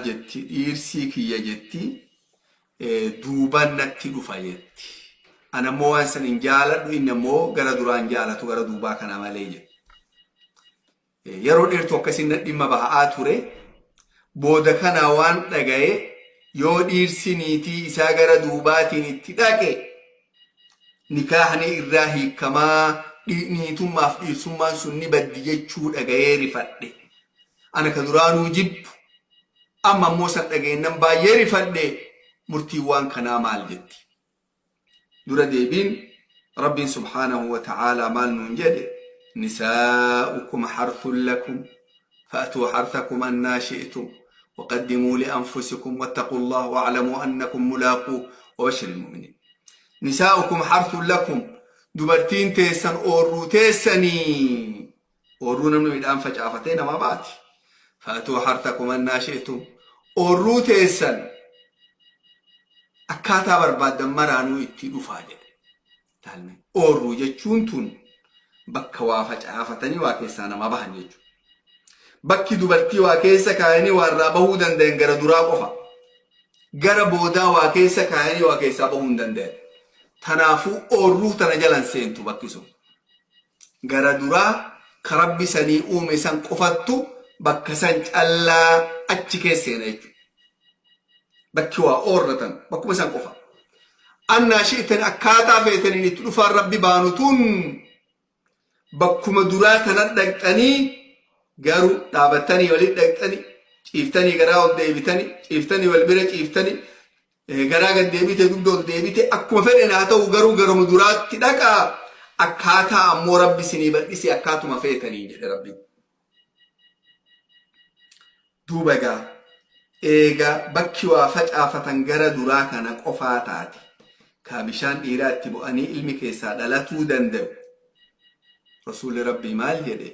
jetti dhiirsii kiyya jetti duuban natti dhufa jetti. Ana immoo waan san hin jaaladhu inni immoo gara duraan jaalatu gara duubaa kana malee jetti. Yeroo dheertuu akkasiin dhimma bahaa ture. Booda kana waan dhagaye yoo dhiirsi niitii isaa gara duubaatiin itti dhaqe nikaahni irraa hiikamaa niitummaaf dhiirsummaan sun ni baddi jechuu dhagayee rifadhe. Ana ka duraanuu jibbu amma immoo san dhageennan baay'ee rifadhe. Murtiiwwan kanaa maal jetti? Dura deebiin Rabbiin subhaanahu wa ta'aalaa maal nuun jedhe? Nisaa'ukum harthun lakum fa'atuu harthakum annaa shi'tum وقدموا لأنفسكم واتقوا الله واعلموا أنكم ملاقوه وبشر المؤمنين. نساؤكم حرث لكم دبرتين تيسن أورو تيسني أورونا من الآن فجأفتين ما باتي فأتوا حرثكم أن شئتم أورو تيسن أكاتا برباد مرانو اتدو فاجد تعلمين أورو جتشونتون بكوا فجأفتني واكيسانا ما بحن جتشون bakki dubartii waa keessa kaayanii warraa bahuu danda'an gara duraa qofa. Gara boodaa waa keessa kaayanii waa keessaa bahuu hin danda'an. Tanaafuu oorruu tana jalan seentu bakki sun. Gara duraa ka Rabbi sanii uume san qofattu bakka san callaa achi keesseena jechuudha. Bakki waa oorratan bakkuma san qofa. Annaa shi'tan akkaataa feetaniin itti dhufaan Rabbi baanutuun bakkuma duraa tanan dhaqxanii garuu dhaabattanii walitti dhaqxanii ciiftanii garaa ol deebitanii ciiftanii wal bira ciiftanii garaa gad deebite dugda ol deebite akkuma fedhen haa ta'u garuu garuma duraatti dhaqaa akkaataa ammoo Rabbi isinii bal'ise akkaatuma feetanii jedhe Rabbi. Duuba egaa bakki waa facaafatan gara duraa kana qofaa taate kaa bishaan dhiiraa itti bu'anii ilmi keessaa dhalatuu danda'u. Rasuulli Rabbii maal jedhe?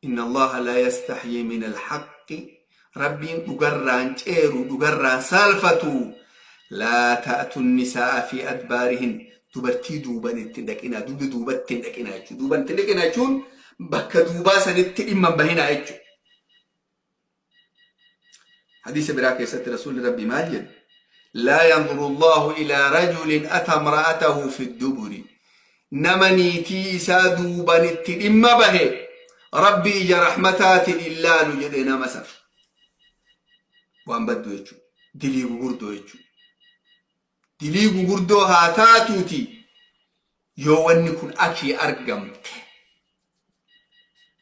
إن الله لا يستحيي من الحق ربي دغران جيرو دغران سالفتو لا تأتوا النساء في أدبارهن دبرتي دوبان تندقنا دوبان تندقنا دوبان تندقنا جون بك دوبا سنت إما بهنا أجو. حديث براك يسات رسول ربي ماجد لا ينظر الله إلى رجل أتى امرأته في الدبر نمني تيسا دوبان إما به ربي إجا رحمتات إلا نجدنا مسر وان بدو يجو دليقو قردو يجو دليقو قردو هاتاتوتي يو ونكون أكي أرقمت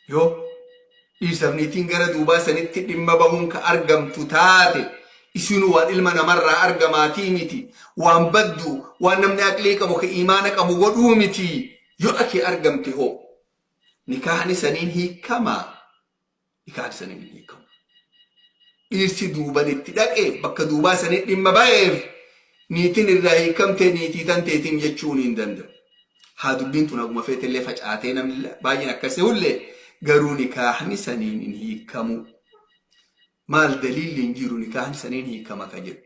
يو إيسافنيتين غرا دوبا سنت إما بهم كأرقمت تاتي إسنو وان إلمنا مرة أرقماتي متي وان بدو وان نمني أكليك أبو كإيمانك أبو قدو متي يو أكي أرقمت هو نكاحني سنين هي كما نكاح سنين هي كما إرسي دوبا نتدق بك دوبا سنين لما بايف نيتين الرأي كم تنيتي تنتيتين يجونين دندو هادو بنتو نقوم فيت اللي فجأتين من باين أكسه اللي قروا نكاحني سنين هي كمو ما الدليل اللي نجيرو نكاحني سنين هي كما كجر